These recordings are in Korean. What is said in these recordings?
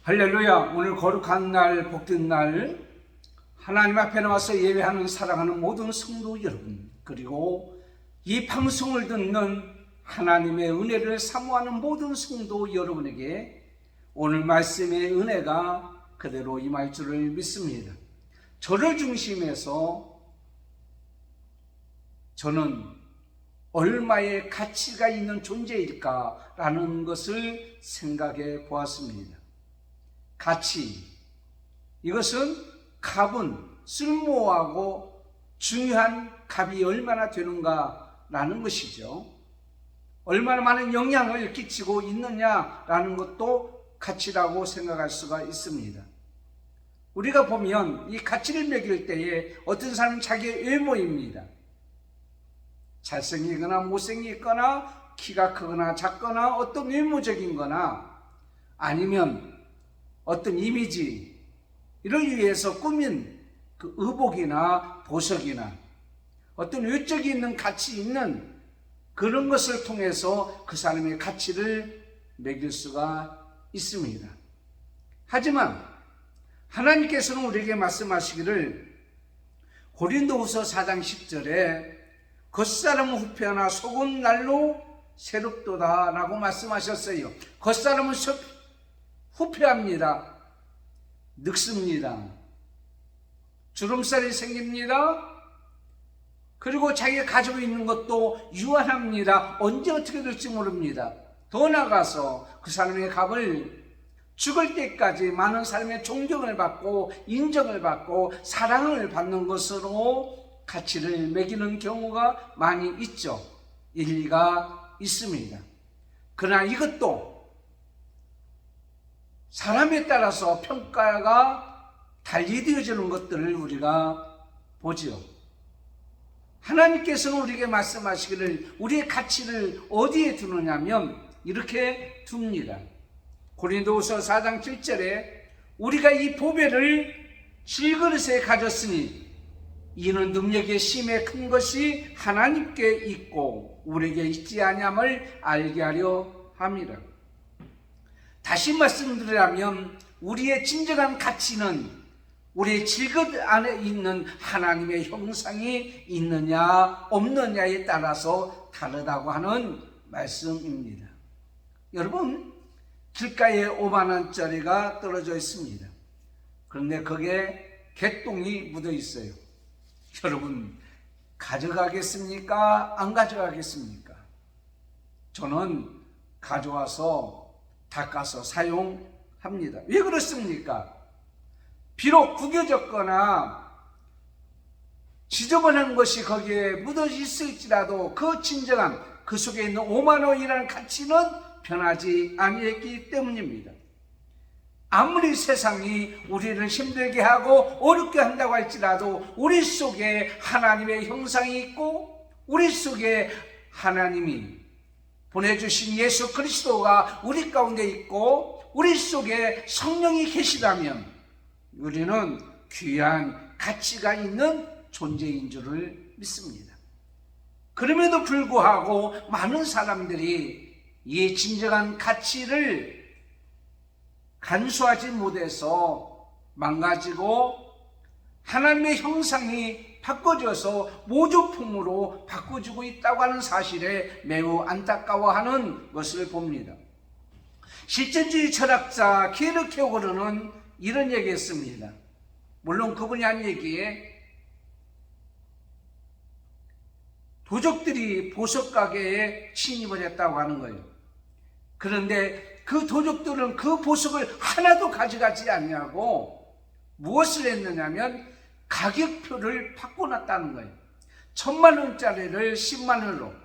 할렐루야. 오늘 거룩한 날, 복된 날, 하나님 앞에 나와서 예배하는 사랑하는 모든 성도 여러분, 그리고 이 방송을 듣는 하나님의 은혜를 사모하는 모든 성도 여러분에게 오늘 말씀의 은혜가 그대로 임할 줄을 믿습니다. 저를 중심해서 저는 얼마의 가치가 있는 존재일까라는 것을 생각해 보았습니다. 가치, 이것은 값은 쓸모하고 중요한 값이 얼마나 되는가라는 것이죠. 얼마나 많은 영향을 끼치고 있느냐라는 것도 가치라고 생각할 수가 있습니다. 우리가 보면 이 가치를 매길 때에 어떤 사람은 자기의 외모입니다. 잘생기거나 못생기거나 키가 크거나 작거나 어떤 외모적인 거나 아니면 어떤 이미지, 이를 위해서 꾸민 그 의복이나 보석이나 어떤 외적이 있는 가치 있는 그런 것을 통해서 그 사람의 가치를 매길 수가 있습니다. 하지만 하나님께서는 우리에게 말씀하시기를 고린도후서 4장 10절에 겉사람은 후패하나 속은 날로 새롭도다 라고 말씀하셨어요. 겉사람은 후패합니다. 늙습니다. 주름살이 생깁니다. 그리고 자기가 가지고 있는 것도 유한합니다. 언제 어떻게 될지 모릅니다. 더 나아가서 그 사람의 값을 죽을 때까지 많은 사람의 존경을 받고 인정을 받고 사랑을 받는 것으로 가치를 매기는 경우가 많이 있죠. 일리가 있습니다. 그러나 이것도 사람에 따라서 평가가 달리되어지는 것들을 우리가 보죠. 하나님께서는 우리에게 말씀하시기를 우리의 가치를 어디에 두느냐면 이렇게 둡니다. 고린도후서 4장 7절에 우리가 이 보배를 질그릇에 가졌으니 이는 능력의 심에 큰 것이 하나님께 있고 우리에게 있지 아니함을 알게 하려 함이라. 다시 말씀드리자면 우리의 진정한 가치는 우리의 질그릇 안에 있는 하나님의 형상이 있느냐 없느냐에 따라서 다르다고 하는 말씀입니다. 여러분, 길가에 5만원짜리가 떨어져 있습니다. 그런데 거기에 개똥이 묻어 있어요. 여러분, 가져가겠습니까? 안 가져가겠습니까? 저는 가져와서 닦아서 사용합니다. 왜 그렇습니까? 비록 구겨졌거나 지저분한 것이 거기에 묻어져 있을지라도 그 진정한 그 속에 있는 5만 원이라는 가치는 변하지 아니했기 때문입니다. 아무리 세상이 우리를 힘들게 하고 어렵게 한다고 할지라도 우리 속에 하나님의 형상이 있고 우리 속에 하나님이 보내주신 예수 그리스도가 우리 가운데 있고 우리 속에 성령이 계시다면 우리는 귀한 가치가 있는 존재인 줄을 믿습니다. 그럼에도 불구하고 많은 사람들이 이 진정한 가치를 간수하지 못해서 망가지고 하나님의 형상이 바꿔져서 모조품으로 바꿔지고 있다고 하는 사실에 매우 안타까워하는 것을 봅니다. 실존주의 철학자 키르케고르는 이런 얘기했습니다. 물론 그분이 한 얘기에 도적들이 보석 가게에 침입을 했다고 하는 거예요. 그런데 그 도적들은 그 보석을 하나도 가져가지 않냐고 무엇을 했느냐면 가격표를 바꿔놨다는 거예요. 10,000원짜리를 10만원으로,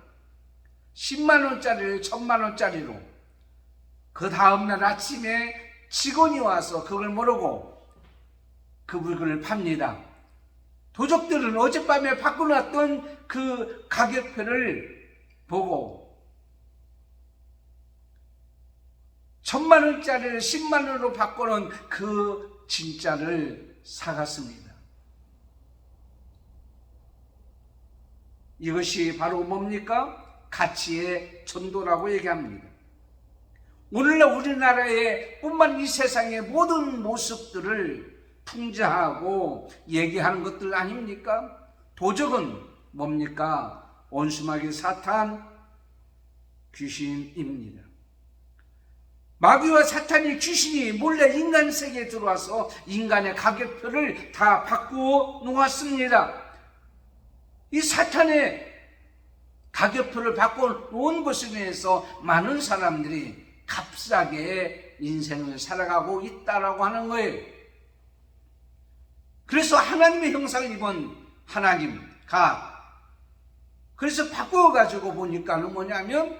10만원짜리를 10,000원짜리로. 그 다음날 아침에 직원이 와서 그걸 모르고 그 물건을 팝니다. 도적들은 어젯밤에 바꿔놨던 그 가격표를 보고 10,000원짜리를 10만원으로 바꾸는 그 진짜를 사갔습니다. 이것이 바로 뭡니까? 가치의 전도라고 얘기합니다. 오늘날 우리나라의 뿐만 이 세상의 모든 모습들을 풍자하고 얘기하는 것들 아닙니까? 도적은 뭡니까? 원수마귀 사탄, 귀신입니다. 마귀와 사탄이, 귀신이 몰래 인간 세계에 들어와서 인간의 가격표를 다 바꾸어 놓았습니다. 이 사탄의 가격표를 바꿔 놓은 것에 대해서 많은 사람들이 값싸게 인생을 살아가고 있다라고 하는 거예요. 그래서 하나님의 형상을 입은 하나님, 그래서 바꿔가지고 보니까는 뭐냐면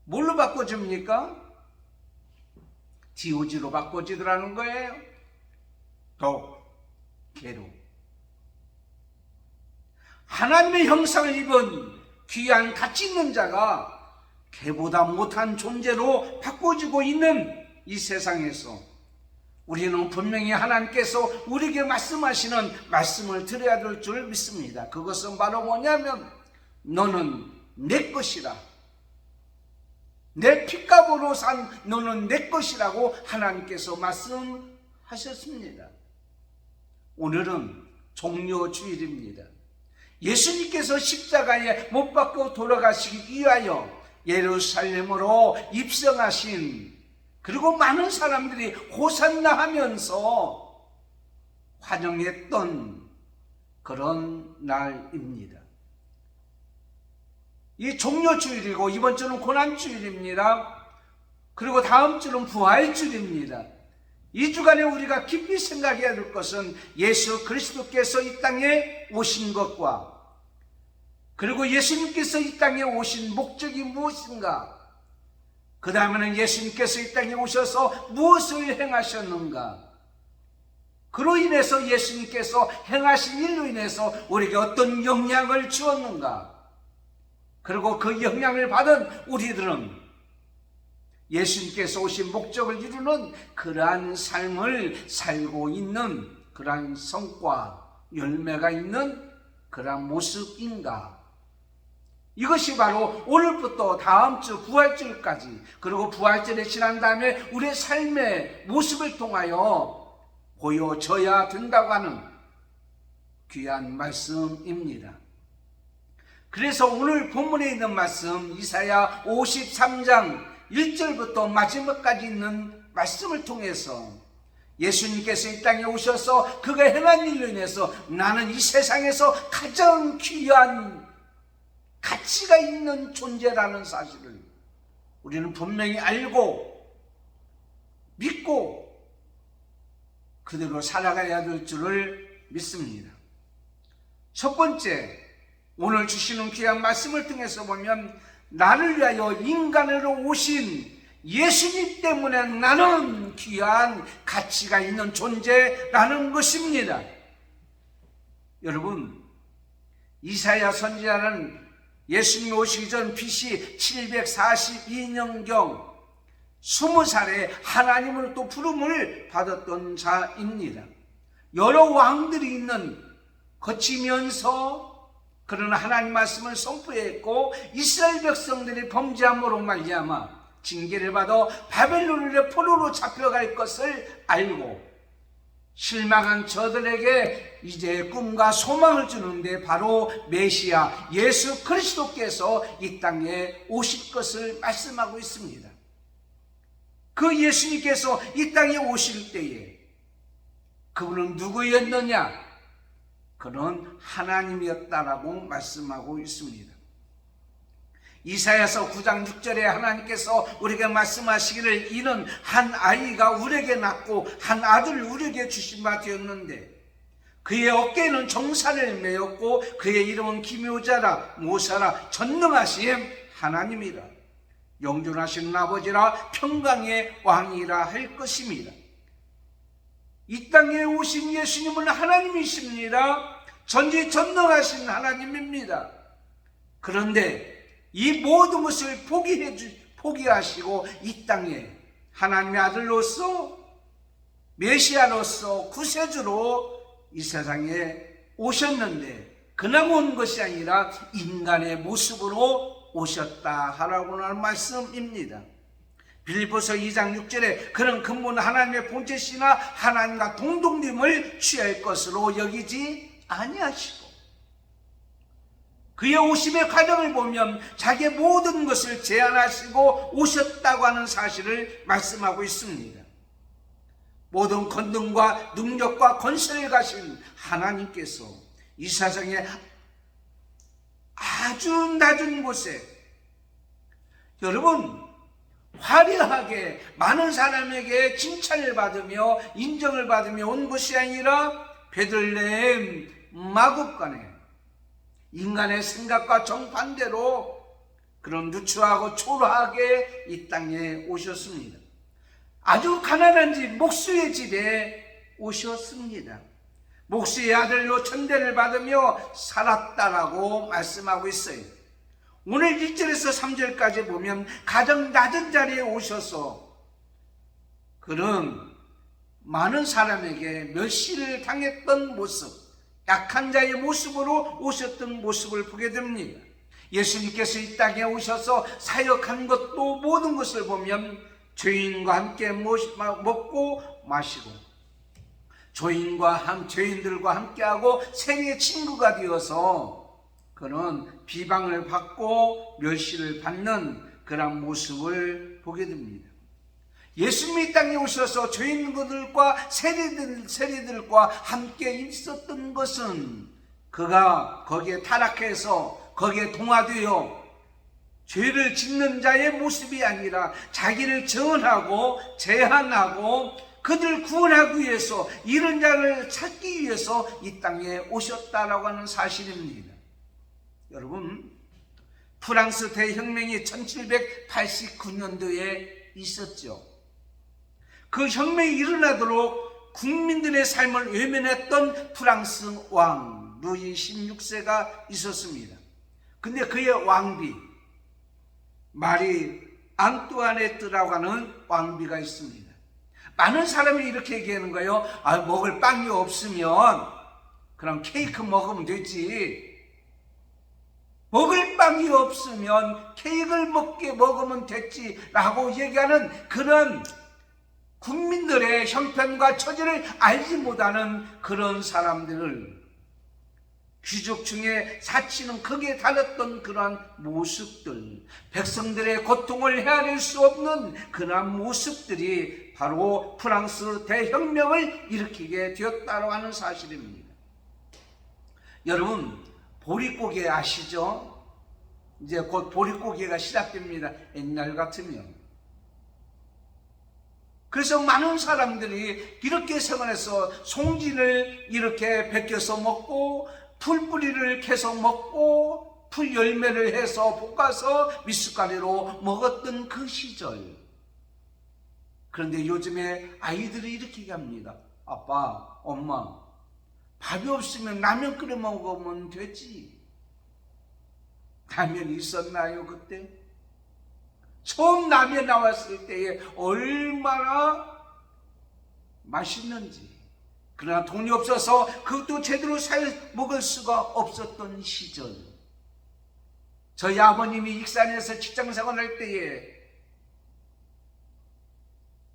뭘로 바꿔줍니까? DOG로 바꿔지더라는 거예요. 개로. 하나님의 형상을 입은 귀한 가치 있는 자가 개보다 못한 존재로 바꿔지고 있는 이 세상에서 우리는 분명히 하나님께서 우리에게 말씀하시는 말씀을 들어야 될 줄 믿습니다. 그것은 바로 뭐냐면 너는 내 것이라. 내 핏값으로 산 너는 내 것이라고 하나님께서 말씀하셨습니다. 오늘은 종료주일입니다. 예수님께서 십자가에 못 박혀 돌아가시기 위하여 예루살렘으로 입성하신, 그리고 많은 사람들이 호산나 하면서 환영했던 그런 날입니다. 이 종료주일이고 이번 주는 고난주일입니다. 그리고 다음 주는 부활주일입니다. 이 주간에 우리가 깊이 생각해야 될 것은 예수 그리스도께서 이 땅에 오신 것과, 그리고 예수님께서 이 땅에 오신 목적이 무엇인가, 그 다음에는 예수님께서 이 땅에 오셔서 무엇을 행하셨는가, 그로 인해서 예수님께서 행하신 일로 인해서 우리에게 어떤 영향을 주었는가, 그리고 그 영향을 받은 우리들은 예수님께서 오신 목적을 이루는 그러한 삶을 살고 있는 그러한 성과, 열매가 있는 그러한 모습인가. 이것이 바로 오늘부터 다음 주 부활절까지, 그리고 부활절에 지난 다음에 우리의 삶의 모습을 통하여 보여져야 된다고 하는 귀한 말씀입니다. 그래서 오늘 본문에 있는 말씀, 이사야 53장 1절부터 마지막까지 있는 말씀을 통해서 예수님께서 이 땅에 오셔서 그가 행한 일로 인해서 나는 이 세상에서 가장 귀한 가치가 있는 존재라는 사실을 우리는 분명히 알고 믿고 그대로 살아가야 될 줄을 믿습니다. 첫 번째, 오늘 주시는 귀한 말씀을 통해서 보면 나를 위하여 인간으로 오신 예수님 때문에 나는 귀한 가치가 있는 존재라는 것입니다. 여러분, 이사야 선지자는 예수님이 오시기 전 BC 742년경 20살에 하나님을 또 부름을 받았던 자입니다. 여러 왕들이 있는 거치면서 그러나 하나님 말씀을 선포했고 이스라엘 백성들이 범죄함으로 말미암아 징계를 받아 바벨론의 포로로 잡혀갈 것을 알고 실망한 저들에게 이제 꿈과 소망을 주는데 바로 메시아 예수 그리스도께서 이 땅에 오실 것을 말씀하고 있습니다. 그 예수님께서 이 땅에 오실 때에 그분은 누구였느냐? 그는 하나님이었다라고 말씀하고 있습니다. 이사야서 9장 6절에 하나님께서 우리에게 말씀하시기를 이는 한 아이가 우리에게 낳고 한 아들을 우리에게 주신 바 되었는데 그의 어깨에는 정사를 메었고 그의 이름은 기묘자라 모사라 전능하신 하나님이라 영존하신 아버지라 평강의 왕이라 할 것입니다. 이 땅에 오신 예수님은 하나님이십니다. 전지전능하신 하나님입니다. 그런데 이 모든 것을 포기하시고 이 땅에 하나님의 아들로서 메시아로서 구세주로 이 세상에 오셨는데 그냥 온 것이 아니라 인간의 모습으로 오셨다 하라고 하는 말씀입니다. 빌립보서 2장 6절에 그런 근본 하나님의 본체시나 하나님과 동독림을 취할 것으로 여기지 아니하시고, 그의 오심의 과정을 보면 자기의 모든 것을 제한하시고 오셨다고 하는 사실을 말씀하고 있습니다. 모든 권능과 능력과 권세를 가신 하나님께서 이 세상에 아주 낮은 곳에, 여러분, 화려하게 많은 사람에게 칭찬을 받으며 인정을 받으며 온 것이 아니라 베들레헴 마구간에 인간의 생각과 정반대로 그런 누추하고 초라하게 이 땅에 오셨습니다. 아주 가난한 집, 목수의 집에 오셨습니다. 목수의 아들로 천대를 받으며 살았다라고 말씀하고 있어요. 오늘 1절에서 3절까지 보면 가장 낮은 자리에 오셔서 그런 많은 사람에게 멸시를 당했던 모습, 약한 자의 모습으로 오셨던 모습을 보게 됩니다. 예수님께서 이 땅에 오셔서 사역한 것도 모든 것을 보면 죄인과 함께 먹고 마시고 죄인들과 함께하고 세리의 친구가 되어서 그는 비방을 받고 멸시를 받는 그런 모습을 보게 됩니다. 예수님이 이 땅에 오셔서 죄인들과 세리들과 함께 있었던 것은 그가 거기에 타락해서 거기에 동화되어 죄를 짓는 자의 모습이 아니라 자기를 정언하고 제한하고 그들을 구원하기 위해서 이런 자를 찾기 위해서 이 땅에 오셨다라고 하는 사실입니다. 여러분, 프랑스 대혁명이 1789년도에 있었죠. 그 혁명이 일어나도록 국민들의 삶을 외면했던 프랑스 왕 루이 16세가 있었습니다. 근데 그의 왕비 마리 앙뚜아네트라고 하는 왕비가 있습니다. 많은 사람이 이렇게 얘기하는 거예요. 먹을 빵이 없으면 그럼 케이크 먹으면 되지. 먹을 빵이 없으면 케이크를 먹으면 됐지라고 얘기하는 그런 국민들의 형편과 처지를 알지 못하는 그런 사람들을, 귀족 중에 사치는 극에 달했던 그러한 모습들, 백성들의 고통을 헤아릴 수 없는 그러한 모습들이 바로 프랑스 대혁명을 일으키게 되었다고 하는 사실입니다. 여러분, 보릿고개 아시죠? 이제 곧 보릿고개가 시작됩니다. 옛날 같으면. 그래서 많은 사람들이 이렇게 생활해서 송진을 이렇게 벗겨서 먹고 풀뿌리를 캐서 먹고 풀 열매를 해서 볶아서 미숫가루로 먹었던 그 시절. 그런데 요즘에 아이들이 이렇게 얘기합니다. 아빠, 엄마, 밥이 없으면 라면 끓여 먹으면 되지. 라면이 있었나요 그때? 처음 라면 나왔을 때에 얼마나 맛있는지. 그러나 돈이 없어서 그것도 제대로 먹을 수가 없었던 시절. 저희 아버님이 익산에서 직장생활할 때에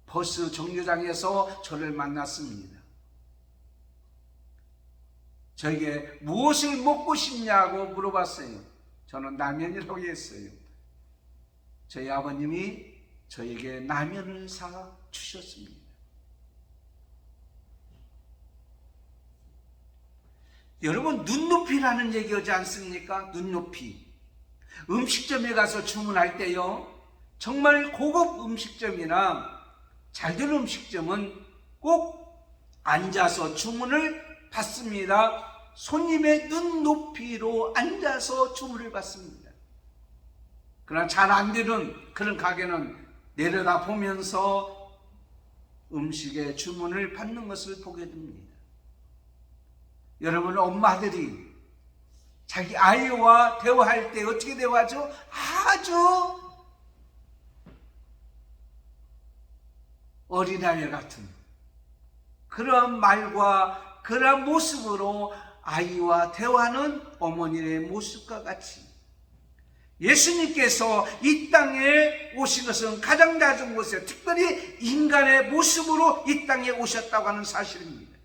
버스 정류장에서 저를 만났습니다. 저에게 무엇을 먹고 싶냐고 물어봤어요. 저는 라면이라고 했어요. 저희 아버님이 저에게 라면을 사 주셨습니다. 여러분, 눈높이라는 얘기하지 않습니까? 눈높이. 음식점에 가서 주문할 때요, 정말 고급 음식점이나 잘된 음식점은 꼭 앉아서 주문을 받습니다. 손님의 눈높이로 앉아서 주문을 받습니다. 그러나 잘 안 되는 그런 가게는 내려다보면서 음식의 주문을 받는 것을 보게 됩니다. 여러분, 엄마들이 자기 아이와 대화할 때 어떻게 대화하죠? 아주 어린아이 같은 그런 말과 그런 모습으로 아이와 대화하는 어머니의 모습과 같이 예수님께서 이 땅에 오신 것은 가장 낮은 곳에, 특별히 인간의 모습으로 이 땅에 오셨다고 하는 사실입니다.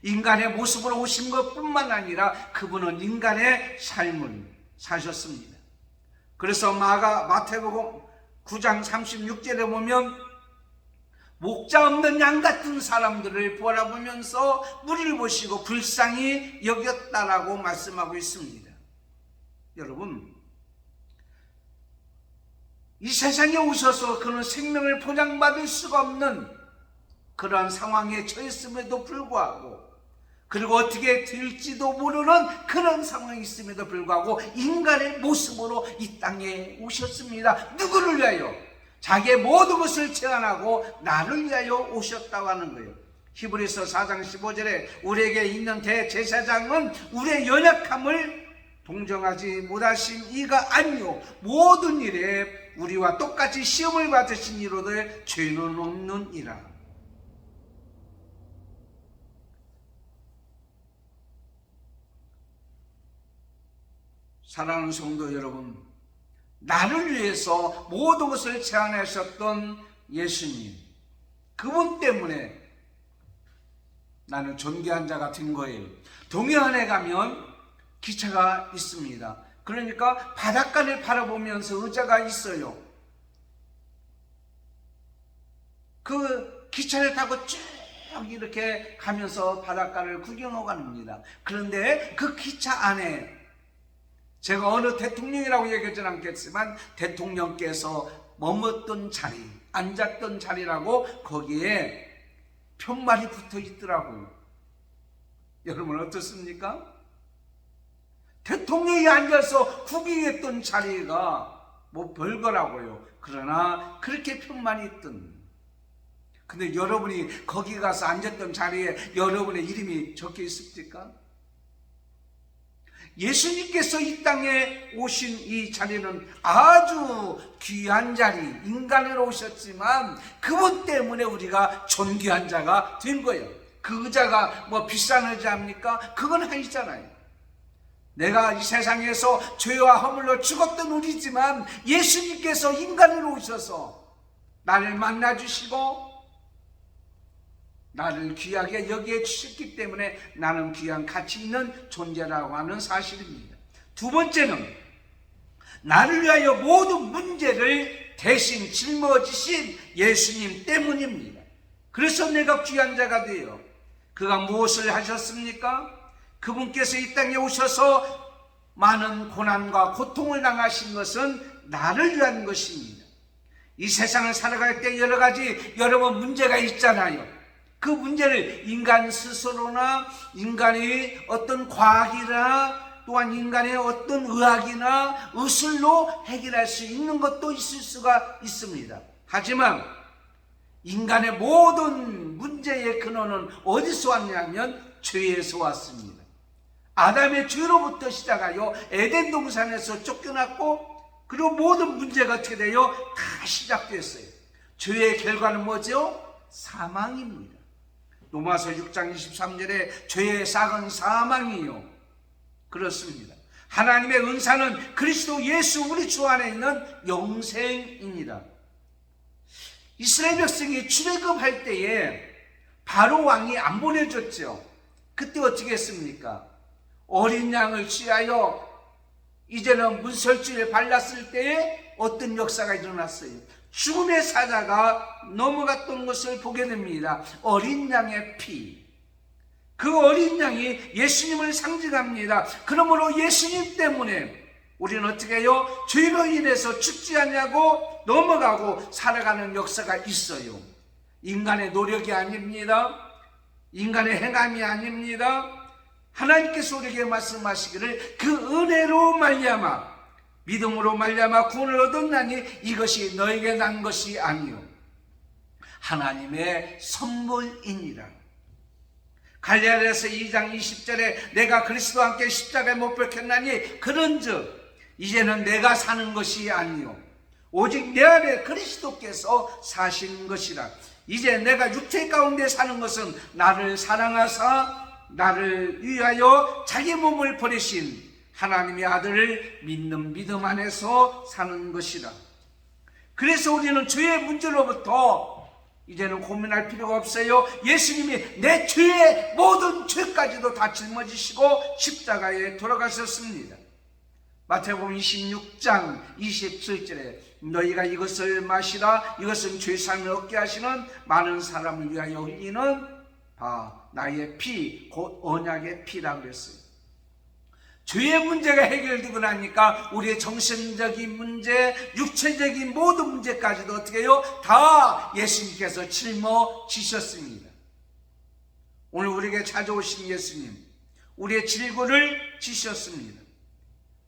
인간의 모습으로 오신 것뿐만 아니라 그분은 인간의 삶을 사셨습니다. 그래서 마태복음 9장 36절에 보면 목자 없는 양 같은 사람들을 바라보면서 무리를 보시고 불쌍히 여겼다라고 말씀하고 있습니다. 여러분, 이 세상에 오셔서 그는 생명을 보장받을 수가 없는 그러한 상황에 처했음에도 불구하고, 그리고 어떻게 될지도 모르는 그런 상황이 있음에도 불구하고 인간의 모습으로 이 땅에 오셨습니다. 누구를 위하여? 자기의 모든 것을 제한하고 나를 위하여 오셨다고 하는 거예요. 히브리서 4장 15절에 우리에게 있는 대제사장은 우리의 연약함을 동정하지 못하신 이가 아니요 모든 일에 우리와 똑같이 시험을 받으신 이로되 죄는 없는 이라. 사랑하는 성도 여러분, 나를 위해서 모든 것을 제안하셨던 예수님, 그분 때문에 나는 존귀한 자가 된 거예요. 동해안에 가면 기차가 있습니다. 그러니까 바닷가를 바라보면서 의자가 있어요. 그 기차를 타고 쭉 이렇게 가면서 바닷가를 구경하고 갑니다. 그런데 그 기차 안에 제가 어느 대통령이라고 얘기하지는 않겠지만 대통령께서 머물던 자리, 앉았던 자리라고 거기에 편말이 붙어 있더라고요. 여러분 어떻습니까? 대통령이 앉아서 구경했던 자리가 뭐 별거라고요. 그러나 그렇게 편말이 있던, 근데 여러분이 거기 가서 앉았던 자리에 여러분의 이름이 적혀 있습니까? 예수님께서 이 땅에 오신 이 자리는 아주 귀한 자리, 인간으로 오셨지만 그분 때문에 우리가 존귀한 자가 된 거예요. 그 의자가 뭐 비싼 의자입니까? 그건 아니잖아요. 내가 이 세상에서 죄와 허물로 죽었던 우리지만 예수님께서 인간으로 오셔서 나를 만나주시고 나를 귀하게 여기에 주셨기 때문에 나는 귀한 가치 있는 존재라고 하는 사실입니다. 두 번째는 나를 위하여 모든 문제를 대신 짊어지신 예수님 때문입니다. 그래서 내가 귀한 자가 돼요. 그가 무엇을 하셨습니까? 그분께서 이 땅에 오셔서 많은 고난과 고통을 당하신 것은 나를 위한 것입니다. 이 세상을 살아갈 때 여러 가지 여러분 문제가 있잖아요. 그 문제를 인간 스스로나 인간의 어떤 과학이나 또한 인간의 어떤 의학이나 의술로 해결할 수 있는 것도 있을 수가 있습니다. 하지만 인간의 모든 문제의 근원은 어디서 왔냐면 죄에서 왔습니다. 아담의 죄로부터 시작하여 에덴 동산에서 쫓겨났고, 그리고 모든 문제가 어떻게 돼요? 다 시작됐어요. 죄의 결과는 뭐죠? 사망입니다. 로마서 6장 23절에 죄의 삭은 사망이요. 그렇습니다. 하나님의 은사는 그리스도 예수 우리 주 안에 있는 영생입니다. 이스라엘 백성이 출애굽할 때에 바로 왕이 안 보내줬죠. 그때 어떻게 했습니까? 어린 양을 취하여 이제는 문설주에 발랐을 때에 어떤 역사가 일어났어요. 죽음의 사자가 넘어갔던 것을 보게 됩니다. 어린 양의 피. 그 어린 양이 예수님을 상징합니다. 그러므로 예수님 때문에 우리는 어떻게 해요? 죄로 인해서 죽지 않냐고 넘어가고 살아가는 역사가 있어요. 인간의 노력이 아닙니다. 인간의 행함이 아닙니다. 하나님께서 우리에게 말씀하시기를 그 은혜로 말미암아 믿음으로 말미암아 구원을 얻었나니 이것이 너에게 난 것이 아니요 하나님의 선물이니라. 갈라디아서 2장 20절에 내가 그리스도와 함께 십자가에 못 박혔나니 그런즉 이제는 내가 사는 것이 아니요 오직 내 안에 그리스도께서 사신 것이라. 이제 내가 육체 가운데 사는 것은 나를 사랑하사 나를 위하여 자기 몸을 버리신 하나님의 아들을 믿는 믿음 안에서 사는 것이라. 그래서 우리는 죄의 문제로부터 이제는 고민할 필요가 없어요. 예수님이 내 죄의 모든 죄까지도 다 짊어지시고 십자가에 돌아가셨습니다. 마태복음 26장 27절에 너희가 이것을 마시라. 이것은 죄사함을 얻게 하시는 많은 사람을 위하여 흘리는 나의 피, 곧 언약의 피라고 그랬어요. 죄의 문제가 해결되고 나니까 우리의 정신적인 문제, 육체적인 모든 문제까지도 어떻게 해요? 다 예수님께서 짊어지셨습니다. 오늘 우리에게 찾아오신 예수님, 우리의 질고를 지셨습니다.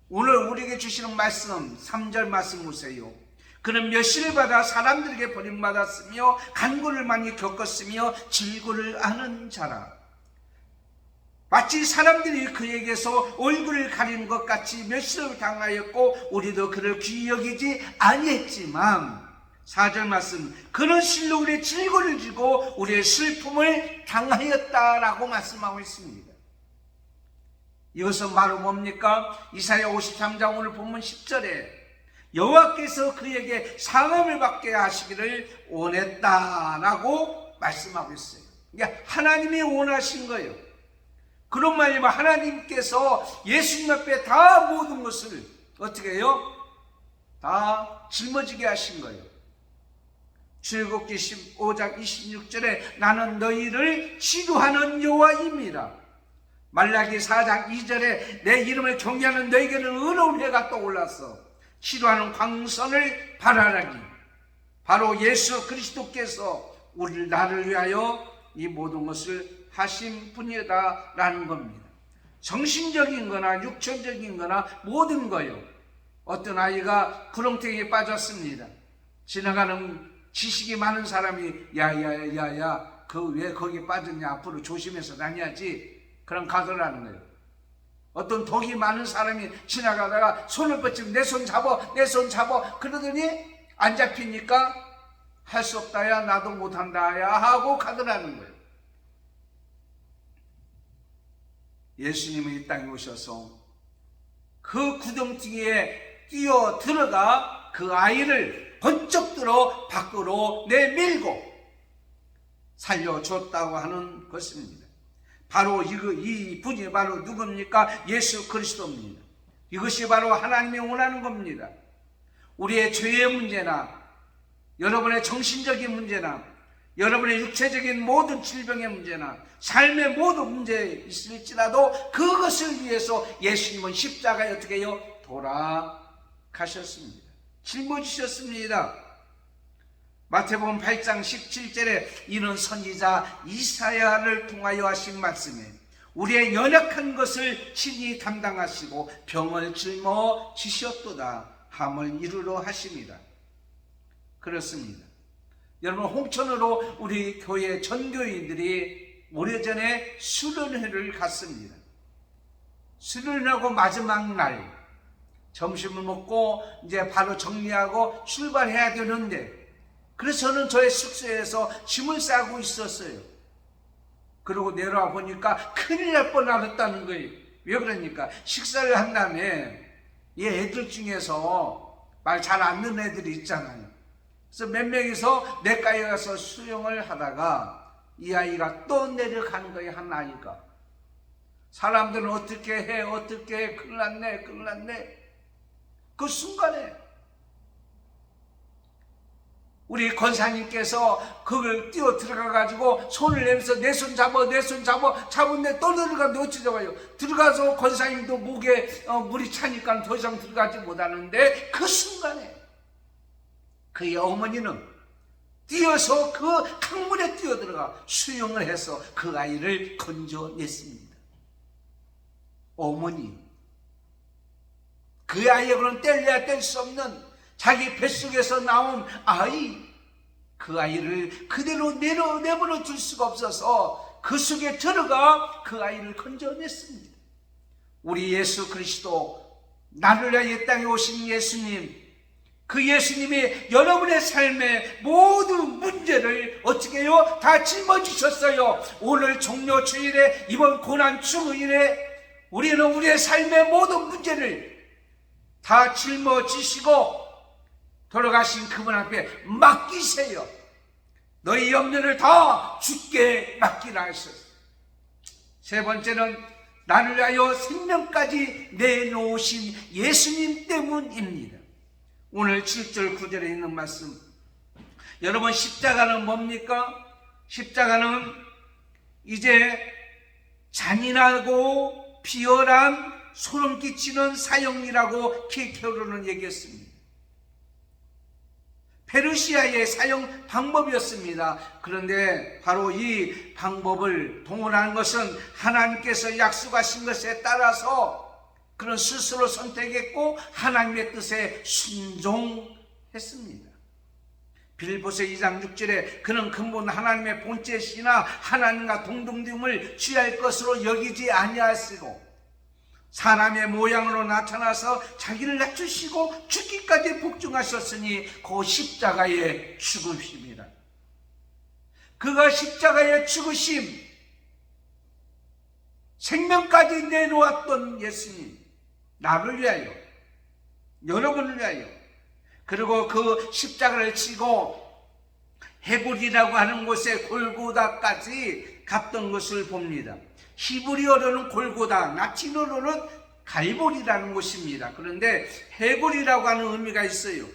오늘 우리에게 주시는 말씀 3절 말씀 보세요. 그는 멸시를 받아 사람들에게 버림받았으며 간구를 많이 겪었으며 질고를 아는 자라. 마치 사람들이 그에게서 얼굴을 가리는 것 같이 멸시를 당하였고 우리도 그를 귀히 여기지 아니했지만 4절 말씀, 그는 실로 우리의 질고를 지고 우리의 슬픔을 당하였다라고 말씀하고 있습니다. 이것은 바로 뭡니까? 이사야 53장 오늘 본문 10절에 여호와께서 그에게 상함을 받게 하시기를 원했다라고 말씀하고 있어요. 그러니까 하나님이 원하신 거예요. 그런 말이면 하나님께서 예수님 앞에 다 모든 것을 어떻게 해요? 다 짊어지게 하신 거예요. 출애굽기 15장 26절에 나는 너희를 치료하는 여호와입니다. 말라기 4장 2절에 내 이름을 경외하는 너희에게는 의로운 해가 떠올랐어. 치료하는 광선을 발하라니. 바로 예수 그리스도께서 나를 위하여 이 모든 것을 하신 분이다 라는 겁니다. 정신적인 거나 육체적인 거나 모든 거요. 어떤 아이가 구렁텅이에 빠졌습니다. 지나가는 지식이 많은 사람이 야야야야 그 왜 거기 빠졌냐, 앞으로 조심해서 다녀야지, 그럼 가더라는 거예요. 어떤 독이 많은 사람이 지나가다가 손을 뻗치면 내 손 잡아, 내 손 잡아 그러더니 안 잡히니까 할 수 없다야, 나도 못한다야 하고 가더라는 거예요. 예수님은 이 땅에 오셔서 그 구덩텅이에 뛰어 들어가 그 아이를 번쩍 들어 밖으로 내밀고 살려줬다고 하는 것입니다. 바로 이 분이 바로 누굽니까? 예수 그리스도입니다. 이것이 바로 하나님이 원하는 겁니다. 우리의 죄의 문제나 여러분의 정신적인 문제나 여러분의 육체적인 모든 질병의 문제나 삶의 모든 문제 있을지라도 그것을 위해서 예수님은 십자가에 어떻게 해요? 돌아가셨습니다. 짊어지셨습니다. 마태복음 8장 17절에 이는 선지자 이사야를 통하여 하신 말씀에 우리의 연약한 것을 친히 담당하시고 병을 짊어지셨도다 함을 이루려 하십니다. 그렇습니다. 여러분, 홍천으로 우리 교회 전교인들이 오래전에 수련회를 갔습니다. 수련하고 마지막 날 점심을 먹고 이제 바로 정리하고 출발해야 되는데, 그래서 저는 저의 숙소에서 짐을 싸고 있었어요. 그러고 내려와 보니까 큰일 날 뻔했다는 거예요. 왜 그러니까 식사를 한 다음에 이 애들 중에서 말 잘 안 듣는 애들이 있잖아요. 그래서 몇 명이서 내과에 가서 수영을 하다가 이 아이가 또 내려가는 거예요. 한 아이가. 사람들은 어떻게 해, 어떻게 해, 큰일 났네, 큰일 났네. 그 순간에 우리 권사님께서 그걸 뛰어 들어가가지고 손을 내면서 내 손 잡아, 내 손 잡아, 잡은데 또 들어가는데 어찌 잡아요? 들어가서 권사님도 목에 물이 차니까 더 이상 들어가지 못하는데 그 순간에 그의 어머니는 뛰어서 그 강물에 뛰어들어가 수영을 해서 그 아이를 건져냈습니다. 어머니, 그 아이에게는 뗄래야 뗄 수 없는 자기 뱃속에서 나온 아이, 그 아이를 그대로 내버려 둘 수가 없어서 그 속에 들어가 그 아이를 건져냈습니다. 우리 예수 그리스도, 나를 위하여 이 땅에 오신 예수님, 그 예수님이 여러분의 삶의 모든 문제를 어떻게 해요? 다 짊어지셨어요. 오늘 종료주일에, 이번 고난주일에 우리는 우리의 삶의 모든 문제를 다 짊어지시고 돌아가신 그분 앞에 맡기세요. 너희 염려를 다 주께 맡기라 하셨어요. 세 번째는 나를 위하여 생명까지 내놓으신 예수님 때문입니다. 오늘 7절 9절에 있는 말씀, 여러분, 십자가는 뭡니까? 십자가는 이제 잔인하고 비열한 소름 끼치는 사형이라고 케케로는 얘기했습니다. 페르시아의 사형 방법이었습니다. 그런데 바로 이 방법을 동원한 것은 하나님께서 약속하신 것에 따라서 그는 스스로 선택했고 하나님의 뜻에 순종했습니다. 빌립보서 2장 6절에 그는 근본 하나님의 본체시나 하나님과 동등됨을 취할 것으로 여기지 아니하시고 사람의 모양으로 나타나서 자기를 낮추시고 죽기까지 복종하셨으니 그 십자가의 죽으심이라. 그가 십자가의 죽으심, 생명까지 내놓았던 예수님, 나를 위하여, 여러분을 위하여, 그리고 그 십자가를 치고 해골이라고 하는 곳에 골고다까지 갔던 것을 봅니다. 히브리어로는 골고다, 라틴어로는 갈보리라는 곳입니다. 그런데 해골이라고 하는 의미가 있어요.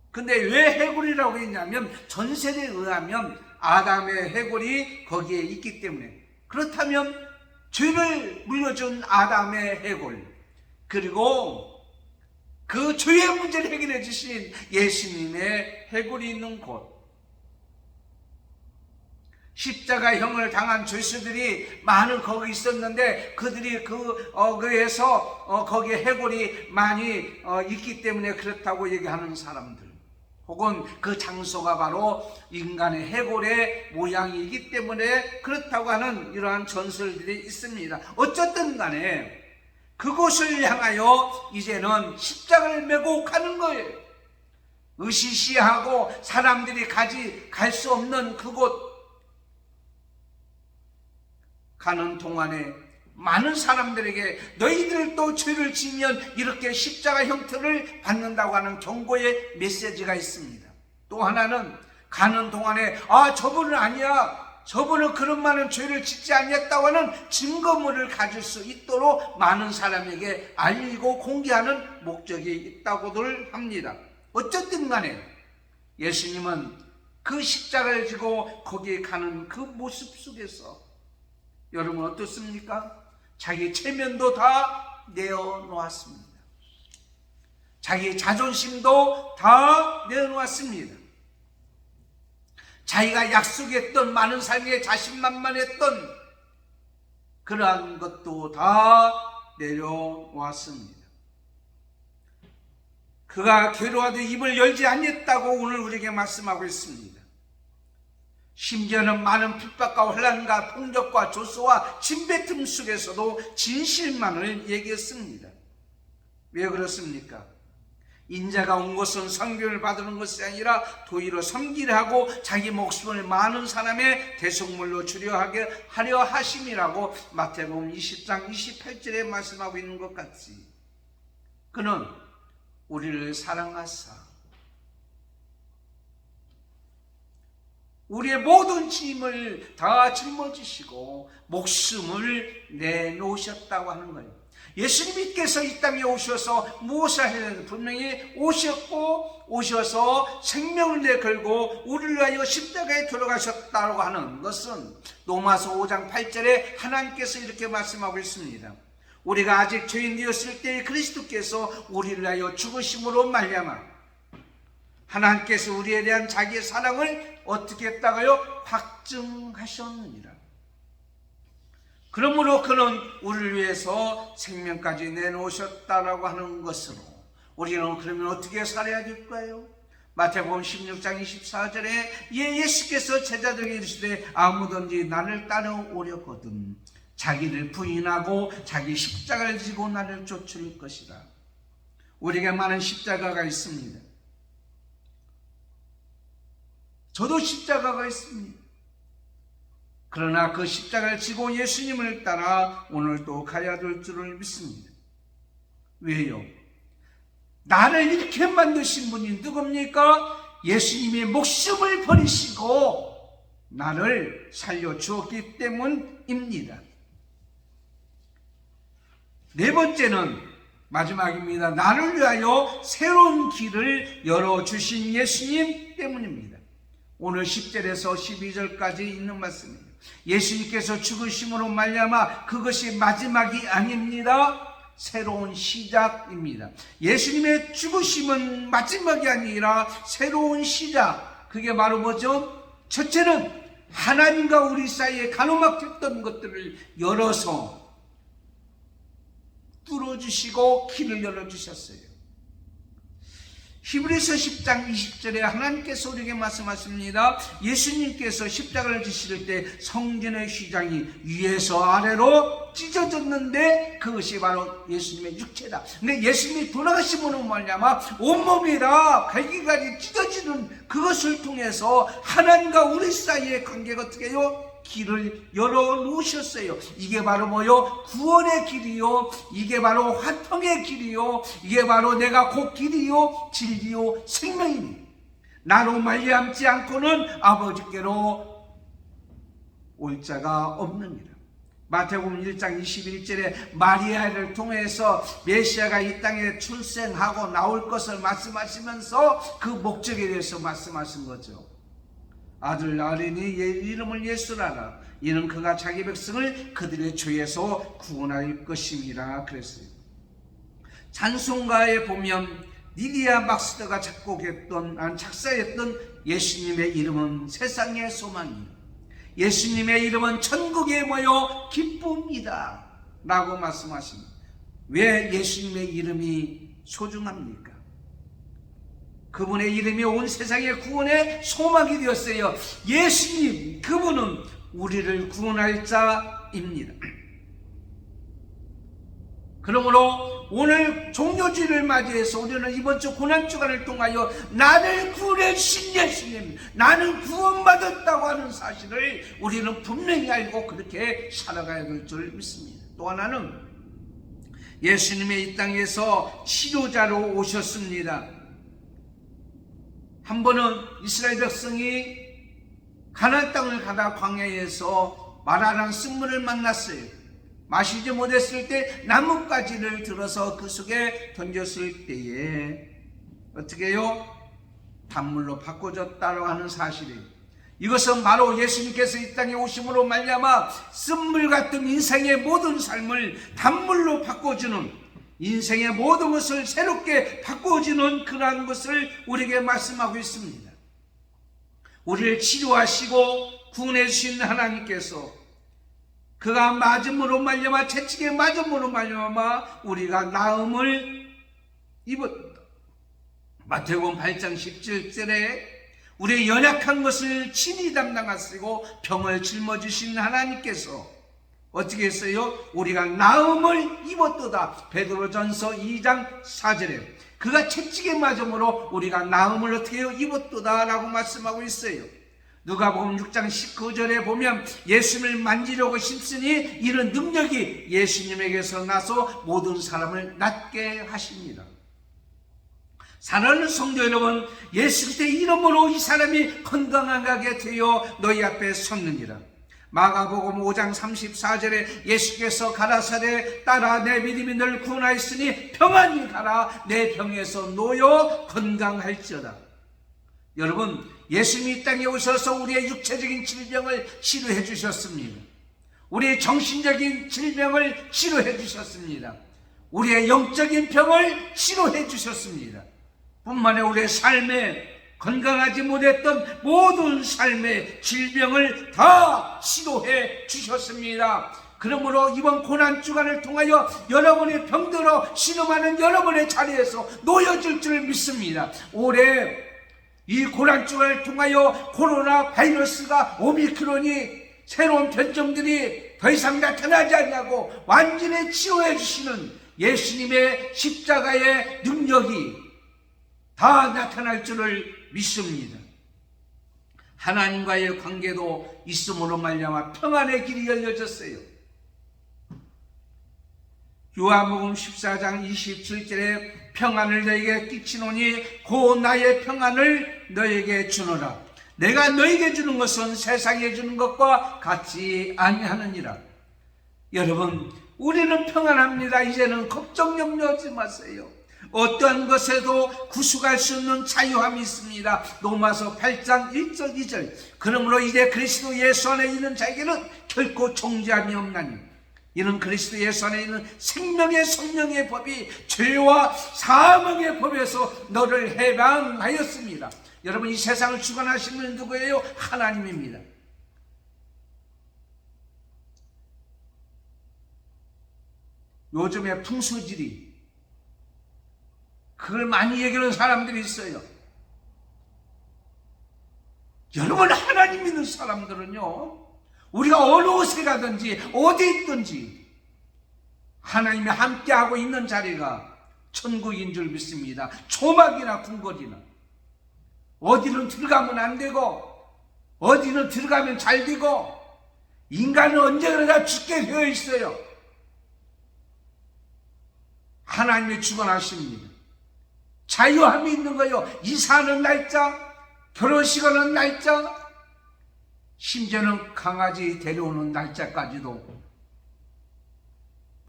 근데 왜 해골이라고 했냐면 전설에 의하면 아담의 해골이 거기에 있기 때문에, 그렇다면 죄를 물려준 아담의 해골, 그리고 그 죄의 문제를 해결해 주신 예수님의 해골이 있는 곳, 십자가형을 당한 죄수들이 많은 거기 있었는데 그들이 그에서 거기에 해골이 많이 있기 때문에 그렇다고 얘기하는 사람들, 혹은 그 장소가 바로 인간의 해골의 모양이기 때문에 그렇다고 하는 이러한 전설들이 있습니다. 어쨌든 간에 그곳을 향하여 이제는 십자가를 메고 가는 거예요. 으시시하고 사람들이 갈 수 없는 그곳 가는 동안에 많은 사람들에게 너희들도 죄를 지면 이렇게 십자가 형태를 받는다고 하는 경고의 메시지가 있습니다. 또 하나는 가는 동안에 저분은 아니야, 저분은 그런 많은 죄를 짓지 않았다고 하는 증거물을 가질 수 있도록 많은 사람에게 알리고 공개하는 목적이 있다고들 합니다. 어쨌든 간에 예수님은 그 십자가를 지고 거기에 가는 그 모습 속에서 여러분 어떻습니까? 자기 체면도 다 내어놓았습니다. 자기 자존심도 다 내어놓았습니다. 자기가 약속했던 많은 삶에 자신만만했던 그러한 것도 다 내려놓았습니다. 그가 괴로워도 입을 열지 않았다고 오늘 우리에게 말씀하고 있습니다. 심지어는 많은 핍박과 혼란과 폭력과 조소와 침뱉음 속에서도 진실만을 얘기했습니다. 왜 그렇습니까? 인자가 온 것은 상급을 받는 것이 아니라 도리어 섬기려 하고 자기 목숨을 많은 사람의 대속물로 주려 하려 하심이라고 마태복음 20장 28절에 말씀하고 있는 것 같이, 그는 우리를 사랑하사 우리의 모든 짐을 다 짊어지시고 목숨을 내놓으셨다고 하는 거예요. 예수님께서 이 땅에 오셔서 무엇을 하셨는지 분명히 오셔서 생명을 내걸고 우리를 위하여 십자가에 들어가셨다고 하는 것은 로마서 5장 8절에 하나님께서 이렇게 말씀하고 있습니다. 우리가 아직 죄인되었을 때에 그리스도께서 우리를 위하여 죽으심으로 말미암아 하나님께서 우리에 대한 자기의 사랑을 어떻게 했다가요? 확증하셨느니라. 그러므로 그는 우리를 위해서 생명까지 내놓으셨다라고 하는 것으로 우리는 그러면 어떻게 살아야 될까요? 마태복음 16장 24절에 예수께서 제자들에게 이르시되 아무든지 나를 따라오려거든 자기를 부인하고 자기 십자가를 지고 나를 쫓을 것이라. 우리에게 많은 십자가가 있습니다. 저도 십자가가 있습니다. 그러나 그 십자가를 지고 예수님을 따라 오늘도 가야 될 줄을 믿습니다. 왜요? 나를 이렇게 만드신 분이 누굽니까? 예수님이 목숨을 버리시고 나를 살려주었기 때문입니다. 네 번째는 마지막입니다. 나를 위하여 새로운 길을 열어주신 예수님 때문입니다. 오늘 10절에서 12절까지 있는 말씀입니다. 예수님께서 죽으심으로 말미암아 그것이 마지막이 아닙니다. 새로운 시작입니다. 예수님의 죽으심은 마지막이 아니라 새로운 시작. 그게 바로 뭐죠? 첫째는 하나님과 우리 사이에 가로막혔던 것들을 열어서 뚫어주시고 길을 열어주셨어요. 히브리서 10장 20절에 하나님께서 우리에게 말씀하십니다. 예수님께서 십자가를 지실 때 성전의 휘장이 위에서 아래로 찢어졌는데 그것이 바로 예수님의 육체다. 근데 예수님이 돌아가심으로 말미암아 온몸이 다 갈기갈기 찢어지는 그것을 통해서 하나님과 우리 사이의 관계가 어떻게 해요? 길을 열어놓으셨어요. 이게 바로 뭐요? 구원의 길이요. 이게 바로 화평의 길이요. 이게 바로 내가 곧 길이요, 진리요, 생명이니 나로 말미암지 않고는 아버지께로 올 자가 없느니라. 마태복음 1장 21절에 마리아를 통해서 메시아가 이 땅에 출생하고 나올 것을 말씀하시면서 그 목적에 대해서 말씀하신 거죠. 아들 낳으리니 이름을 예수라라. 이는 그가 자기 백성을 그들의 죄에서 구원할 것임이라 그랬어요. 찬송가에 보면 니디아 막스더가 작사했던 예수님의 이름은 세상의 소망이요, 예수님의 이름은 천국의 모여 기쁨이다 라고 말씀하십니다. 왜 예수님의 이름이 소중합니까? 그분의 이름이 온 세상의 구원의 소망이 되었어요. 예수님, 그분은 우리를 구원할 자입니다. 그러므로 오늘 종료주일을 맞이해서 우리는 이번 주 고난주간을 통하여 나를 구원해 주신 예수님, 나는 구원받았다고 하는 사실을 우리는 분명히 알고 그렇게 살아가야 될 줄 믿습니다. 또 하나는 예수님의 이 땅에서 치료자로 오셨습니다. 한 번은 이스라엘 백성이 가나안 땅을 가다 광야에서 마라랑 쓴물을 만났어요. 마시지 못했을 때 나뭇가지를 들어서 그 속에 던졌을 때에 어떻게 해요? 단물로 바꿔줬다고 하는 사실이에요. 이것은 바로 예수님께서 이 땅에 오심으로 말미암아 쓴물 같은 인생의 모든 삶을 단물로 바꿔주는, 인생의 모든 것을 새롭게 바꿔주는 그러한 것을 우리에게 말씀하고 있습니다. 우리를 치료하시고 구원해 주신 하나님께서 그가 맞음으로 말미암아, 채찍에 맞음으로 말미암아 우리가 나음을 입었다. 마태복음 8장 17절에 우리의 연약한 것을 친히 담당하시고 병을 짊어지신 하나님께서 어떻게 했어요? 우리가 나음을 입었도다. 베드로전서 2장 4절에 그가 채찍에 맞음으로 우리가 나음을 어떻게 해요? 입었도다 라고 말씀하고 있어요. 누가복음 6장 19절에 보면 예수님을 만지려고 힘쓰니 이런 능력이 예수님에게서 나서 모든 사람을 낫게 하십니다. 사랑하는 성도 여러분, 예수 그리스도의 이름으로 이 사람이 건강하게 되어 너희 앞에 섰느니라. 마가복음 5장 34절에 예수께서 가라사대 따라 내 믿음이 널 구원하였으니 평안히 가라, 내 병에서 놓여 건강할지어다. 여러분, 예수님이 이 땅에 오셔서 우리의 육체적인 질병을 치료해 주셨습니다. 우리의 정신적인 질병을 치료해 주셨습니다. 우리의 영적인 병을 치료해 주셨습니다. 뿐만 아니라 우리의 삶에 건강하지 못했던 모든 삶의 질병을 다 치료해 주셨습니다. 그러므로 이번 고난주간을 통하여 여러분의 병들어 신음하는 여러분의 자리에서 놓여질 줄 믿습니다. 올해 이 고난주간을 통하여 코로나 바이러스가 오미크론이 새로운 변종들이 더 이상 나타나지 않냐고 완전히 치료해 주시는 예수님의 십자가의 능력이 다 나타날 줄을 믿습니다. 하나님과의 관계도 있음으로 말미암아 평안의 길이 열려졌어요. 요한복음 14장 27절에 평안을 너에게 끼치노니 곧 나의 평안을 너에게 주노라. 내가 너에게 주는 것은 세상에 주는 것과 같지 아니하느니라. 여러분, 우리는 평안합니다. 이제는 걱정 염려하지 마세요. 어떠한 것에도 구속할 수 없는 자유함이 있습니다. 로마서 8장 1절 2절. 그러므로 이제 그리스도 예수 안에 있는 자에게는 결코 정죄함이 없나니 이는 그리스도 예수 안에 있는 생명의 성령의 법이 죄와 사망의 법에서 너를 해방하였습니다. 여러분, 이 세상을 주관하시는 분은 누구예요? 하나님입니다. 요즘에 풍수지리, 그걸 많이 얘기하는 사람들이 있어요. 여러분, 하나님 믿는 사람들은요, 우리가 어느 곳에 가든지 어디 있든지 하나님이 함께하고 있는 자리가 천국인 줄 믿습니다. 초막이나 궁궐이나 어디는 들어가면 안 되고 어디는 들어가면 잘 되고 인간은 언제나 다 죽게 되어 있어요. 하나님이 주관하십니다. 자유함이 있는 거예요. 이사하는 날짜, 결혼식하는 날짜, 심지어는 강아지 데려오는 날짜까지도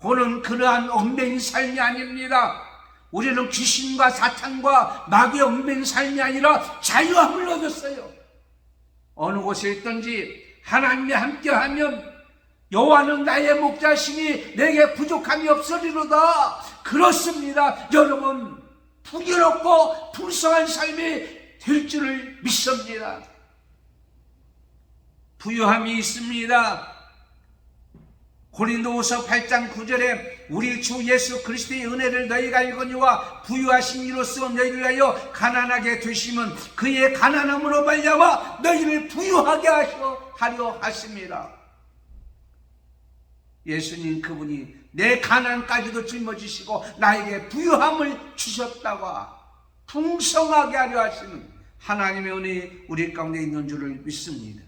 보는 그러한 얽매인 삶이 아닙니다. 우리는 귀신과 사탄과 마귀의 얽매인 삶이 아니라 자유함을 얻었어요. 어느 곳에 있든지 하나님이 함께하면 여호와는 나의 목자시니 내게 부족함이 없으리로다. 그렇습니다. 여러분, 풍요롭고 풍성한 삶이 될 줄을 믿습니다. 부유함이 있습니다. 고린도후서 8장 9절에 우리 주 예수 그리스도의 은혜를 너희가 알거니와 부유하신 이로써 너희를 위하여 가난하게 되심은 그의 가난함으로 말미암아 너희를 부유하게 하려 하십니다. 예수님 그분이 내 가난까지도 짊어지시고 나에게 부유함을 주셨다고 풍성하게 하려 하시는 하나님의 은혜 우리 가운데 있는 줄을 믿습니다.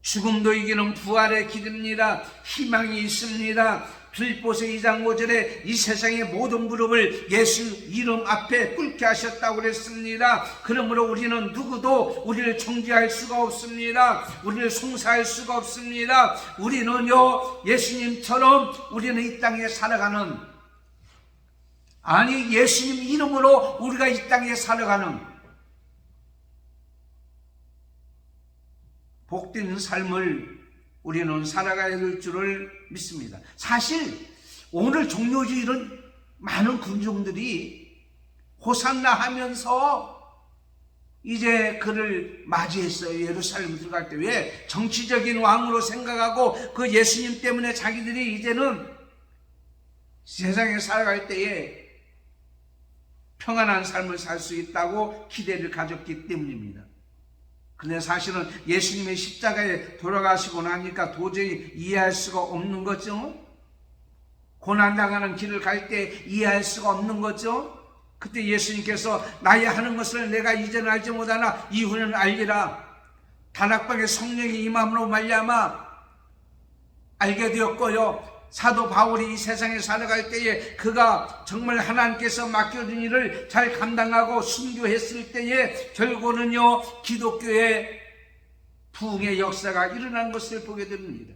죽음도 이기는 부활의 길입니다. 희망이 있습니다. 빌보서 2장 5절에 이 세상의 모든 무릎을 예수 이름 앞에 꿇게 하셨다고 그랬습니다. 그러므로 우리는 누구도 우리를 정죄할 수가 없습니다. 우리를 송사할 수가 없습니다. 우리는요, 예수님처럼 우리는 이 땅에 살아가는, 아니 예수님 이름으로 우리가 이 땅에 살아가는 복된 삶을 우리는 살아가야 될 줄을 믿습니다. 사실 오늘 종료주일은 많은 군중들이 호산나 하면서 이제 그를 맞이했어요. 예루살렘 들어갈 때. 왜? 정치적인 왕으로 생각하고 그 예수님 때문에 자기들이 이제는 세상에 살아갈 때에 평안한 삶을 살 수 있다고 기대를 가졌기 때문입니다. 그런데 사실은 예수님의 십자가에 돌아가시고 나니까 도저히 이해할 수가 없는 거죠. 고난당하는 길을 갈 때 이해할 수가 없는 거죠. 그때 예수님께서 나의 하는 것을 내가 이제는 알지 못하나 이후는 알리라. 다락방에 성령이 임함으로 말미암아 알게 되었고요. 사도 바울이 이 세상에 살아갈 때에 그가 정말 하나님께서 맡겨준 일을 잘 감당하고 순교했을 때에 결국은요, 기독교의 부흥의 역사가 일어난 것을 보게 됩니다.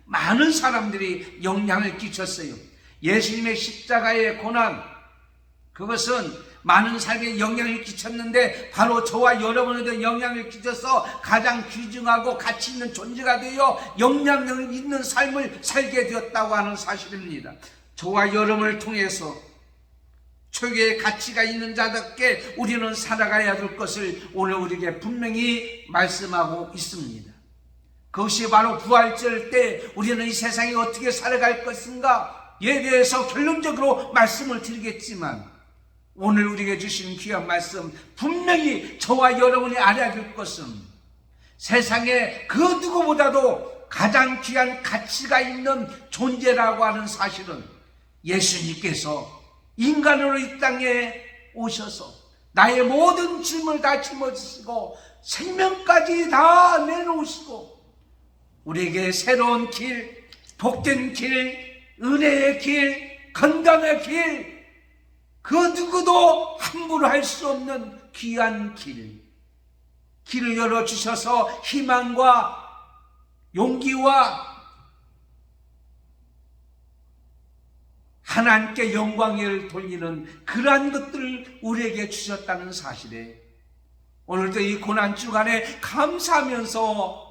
많은 사람들이 영향을 끼쳤어요. 예수님의 십자가의 고난, 그것은 많은 삶에 영향을 끼쳤는데 바로 저와 여러분에게 영향을 끼쳐서 가장 귀중하고 가치 있는 존재가 되어 영향력 있는 삶을 살게 되었다고 하는 사실입니다. 저와 여러분을 통해서 초기의 가치가 있는 자답게 우리는 살아가야 될 것을 오늘 우리에게 분명히 말씀하고 있습니다. 그것이 바로 부활절 때 우리는 이 세상에 어떻게 살아갈 것인가에 대해서 결론적으로 말씀을 드리겠지만 오늘 우리에게 주신 귀한 말씀, 분명히 저와 여러분이 알아야 될 것은 세상에 그 누구보다도 가장 귀한 가치가 있는 존재라고 하는 사실은 예수님께서 인간으로 이 땅에 오셔서 나의 모든 짐을 다 짊어지시고 생명까지 다 내놓으시고 우리에게 새로운 길, 복된 길, 은혜의 길, 건강의 길, 그 누구도 함부로 할 수 없는 귀한 길을 열어주셔서 희망과 용기와 하나님께 영광을 돌리는 그러한 것들을 우리에게 주셨다는 사실에 오늘도 이 고난주간에 감사하면서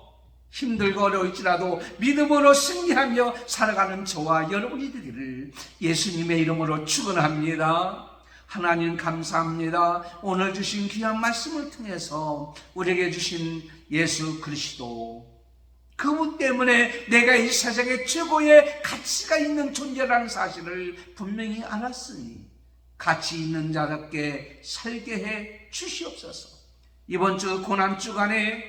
힘들고 어려울지라도 믿음으로 승리하며 살아가는 저와 여러분이 되기를 예수님의 이름으로 축원합니다. 하나님 감사합니다. 오늘 주신 귀한 말씀을 통해서 우리에게 주신 예수 그리스도, 그분 때문에 내가 이 세상에 최고의 가치가 있는 존재라는 사실을 분명히 알았으니 가치 있는 자답게 살게 해 주시옵소서. 이번 주 고난주간에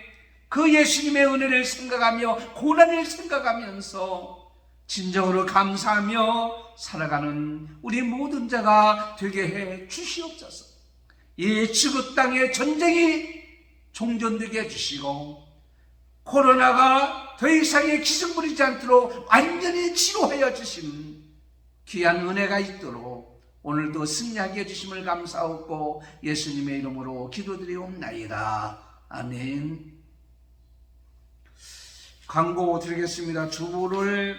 그 예수님의 은혜를 생각하며 고난을 생각하면서 진정으로 감사하며 살아가는 우리 모든 자가 되게 해 주시옵소서. 이 지구 땅의 전쟁이 종전되게 해주시고 코로나가 더 이상의 기승 부리지 않도록 완전히 치료하여 주신 귀한 은혜가 있도록 오늘도 승리하게 해주심을 감사하고 예수님의 이름으로 기도드리옵나이다. 아멘. 광고 드리겠습니다. 주보를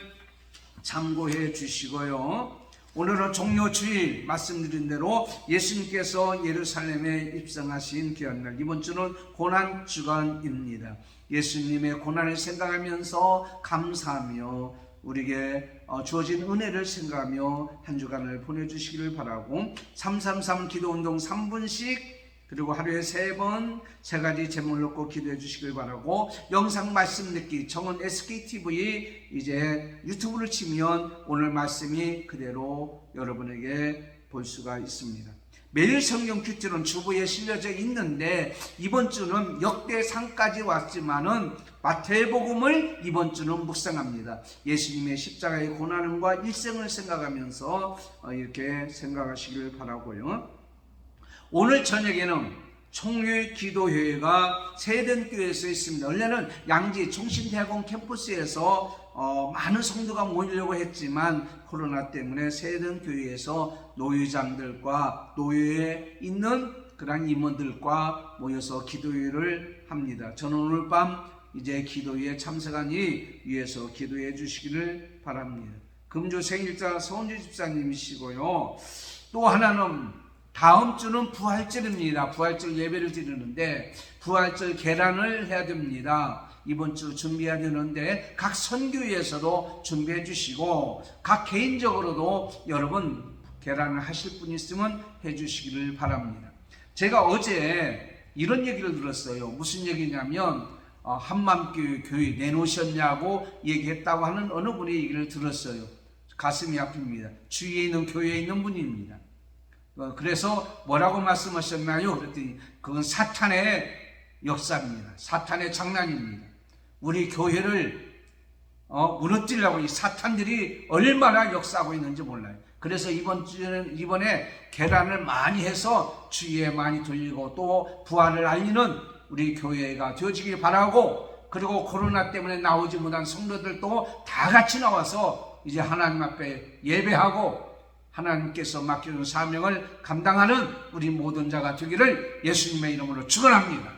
참고해 주시고요. 오늘은 종료주일 말씀드린 대로 예수님께서 예루살렘에 입성하신 귀한 날, 이번 주는 고난주간입니다. 예수님의 고난을 생각하면서 감사하며 우리에게 주어진 은혜를 생각하며 한 주간을 보내주시기를 바라고 333 기도운동 3분씩 그리고 하루에 3번 3가지 제목을 놓고 기도해 주시길 바라고 영상 말씀 듣기 정원 SKTV 이제 유튜브를 치면 오늘 말씀이 그대로 여러분에게 볼 수가 있습니다. 매일 성경 큐티는 주보에 실려져 있는데 이번 주는 역대상까지 왔지만은 마태복음을 이번 주는 묵상합니다. 예수님의 십자가의 고난과 일생을 생각하면서 이렇게 생각하시길 바라고요. 오늘 저녁에는 총회 기도회가 세den교회에서 있습니다. 원래는 양지 종신대학원 캠퍼스에서 많은 성도가 모이려고 했지만 코로나 때문에 세den교회에서 노회장들과 노회에 있는 그런 임원들과 모여서 기도회를 합니다. 저는 오늘 밤 이제 기도회에 참석하니 위해서 기도해 주시기를 바랍니다. 금주 생일자 서은주 집사님이시고요. 또 하나는 다음 주는 부활절입니다. 부활절 예배를 드리는데 부활절 계란을 해야 됩니다. 이번 주 준비해야 되는데 각 선교회에서도 준비해 주시고 각 개인적으로도 여러분 계란을 하실 분 있으면 해 주시기를 바랍니다. 제가 어제 이런 얘기를 들었어요. 무슨 얘기냐면 한맘교회 교회 내놓으셨냐고 얘기했다고 하는 어느 분의 얘기를 들었어요. 가슴이 아픕니다. 주위에 있는 교회에 있는 분입니다. 그래서 뭐라고 말씀하셨나요? 그랬더니 그건 사탄의 역사입니다. 사탄의 장난입니다. 우리 교회를 무너뜨리려고 이 사탄들이 얼마나 역사하고 있는지 몰라요. 그래서 이번에 계란을 많이 해서 주위에 많이 돌리고 또 부활을 알리는 우리 교회가 되어지길 바라고, 그리고 코로나 때문에 나오지 못한 성도들도 다 같이 나와서 이제 하나님 앞에 예배하고 하나님께서 맡겨준 사명을 감당하는 우리 모든 자가 되기를 예수님의 이름으로 축원합니다.